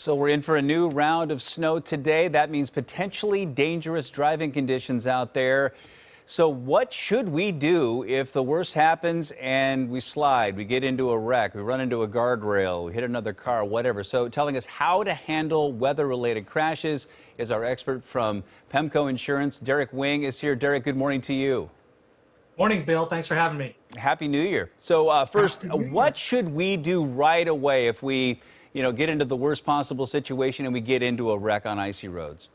So we're in for a new round of snow today. That means potentially dangerous driving conditions out there. So what should we do if the worst happens and we slide, we get into a wreck, we run into a guardrail, we hit another car, whatever? So telling us how to handle weather-related crashes is our expert from Pemco Insurance. Derek Wing is here. Derek, good morning to you. Morning, Bill. Thanks for having me. Happy New Year. So first, what should we do right away if we get into the worst possible situation and we get into a wreck on icy roads?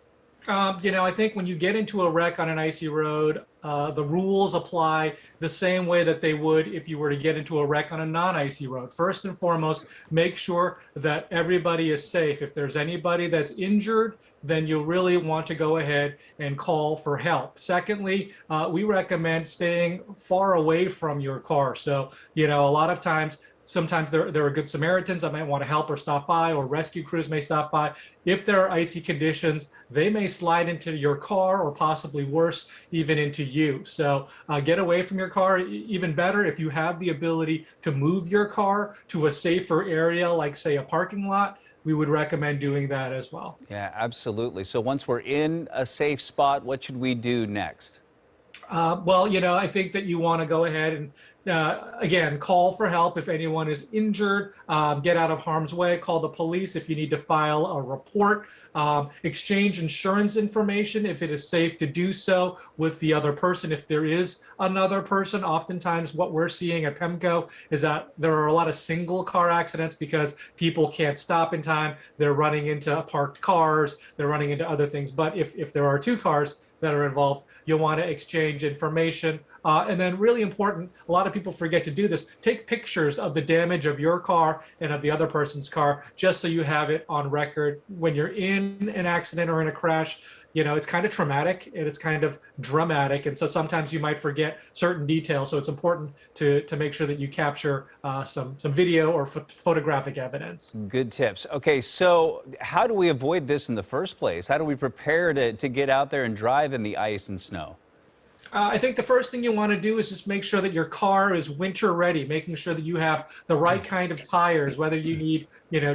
I think when you get into a wreck on an icy road, the rules apply the same way that they would if you were to get into a wreck on a non-icy road. First and foremost, make sure that everybody is safe. If there's anybody that's injured, then you'll really want to go ahead and call for help. Secondly, we recommend staying far away from your car. So, a lot of times, sometimes there are good Samaritans that might want to help or stop by, or rescue crews may stop by. If there are icy conditions, they may slide into your car or possibly worse, even into you. So get away from your car. Even better, if you have the ability to move your car to a safer area, like say a parking lot, we would recommend doing that as well. Yeah, absolutely. So once we're in a safe spot, what should we do next? I think that you want to go ahead and, again, call for help if anyone is injured, get out of harm's way, call the police if you need to file a report, exchange insurance information if it is safe to do so with the other person. If there is another person, oftentimes what we're seeing at Pemco is that there are a lot of single car accidents because people can't stop in time. They're running into parked cars, they're running into other things. But if there are two cars that are involved, you'll want to exchange information. And then really important, a lot of people forget to do this, take pictures of the damage of your car and of the other person's car, just so you have it on record. When you're in an accident or in a crash, it's kind of traumatic and it's kind of dramatic. And so sometimes you might forget certain details. So it's important to make sure that you capture some video or photographic evidence. Good tips. Okay, so how do we avoid this in the first place? How do we prepare to get out there and drive in the ice and snow? I think the first thing you want to do is just make sure that your car is winter ready, making sure that you have the right kind of tires, whether you need,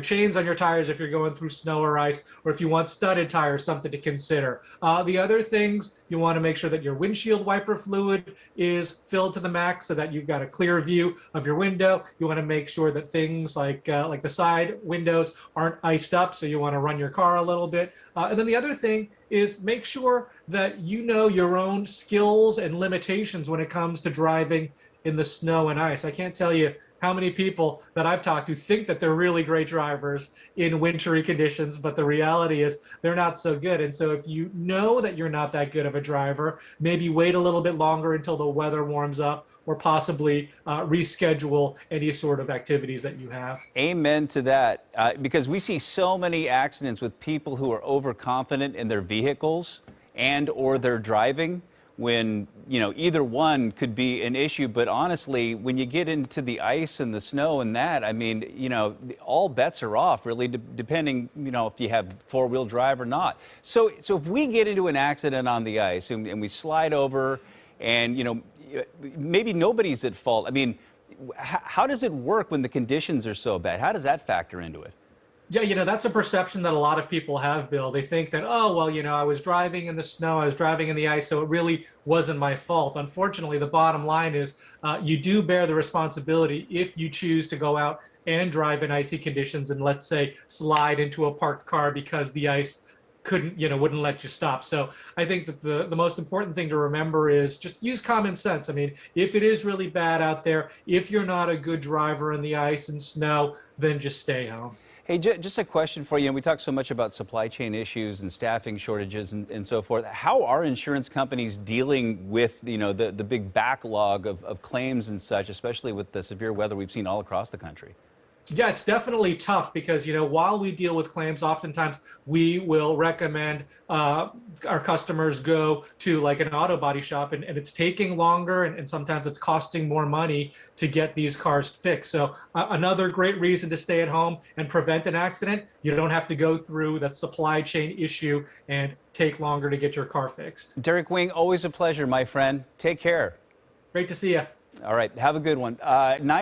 chains on your tires if you're going through snow or ice, or if you want studded tires, something to consider. The other things, you want to make sure that your windshield wiper fluid is filled to the max so that you've got a clear view of your window. You want to make sure that things like the side windows aren't iced up, so you want to run your car a little bit. And then the other thing is make sure that you know your own skills and limitations when it comes to driving in the snow and ice. I can't tell you how many people that I've talked to think that they're really great drivers in wintry conditions, but the reality is they're not so good. And so if you know that you're not that good of a driver, maybe wait a little bit longer until the weather warms up, or possibly reschedule any sort of activities that you have. Amen to that, because we see so many accidents with people who are overconfident in their vehicles and or their driving, when either one could be an issue. But honestly, when you get into the ice and the snow and that, I mean, all bets are off, really, depending if you have four-wheel drive or not. So if we get into an accident on the ice and we slide over and maybe nobody's at fault, I mean, how does it work when the conditions are so bad? How does that factor into it? Yeah, that's a perception that a lot of people have, Bill. They think that, oh, well, I was driving in the snow, I was driving in the ice, so it really wasn't my fault. Unfortunately, the bottom line is you do bear the responsibility if you choose to go out and drive in icy conditions and, let's say, slide into a parked car because the ice wouldn't let you stop. So I think that the most important thing to remember is just use common sense. I mean, if it is really bad out there, if you're not a good driver in the ice and snow, then just stay home. Hey, just a question for you. And we talk so much about supply chain issues and staffing shortages and so forth. How are insurance companies dealing with, the big backlog of claims and such, especially with the severe weather we've seen all across the country? Yeah, it's definitely tough because, while we deal with claims, oftentimes we will recommend our customers go to like an auto body shop, and it's taking longer, and sometimes it's costing more money to get these cars fixed. So another great reason to stay at home and prevent an accident, you don't have to go through that supply chain issue and take longer to get your car fixed. Derek Wing, always a pleasure, my friend. Take care. Great to see you. All right, have a good one.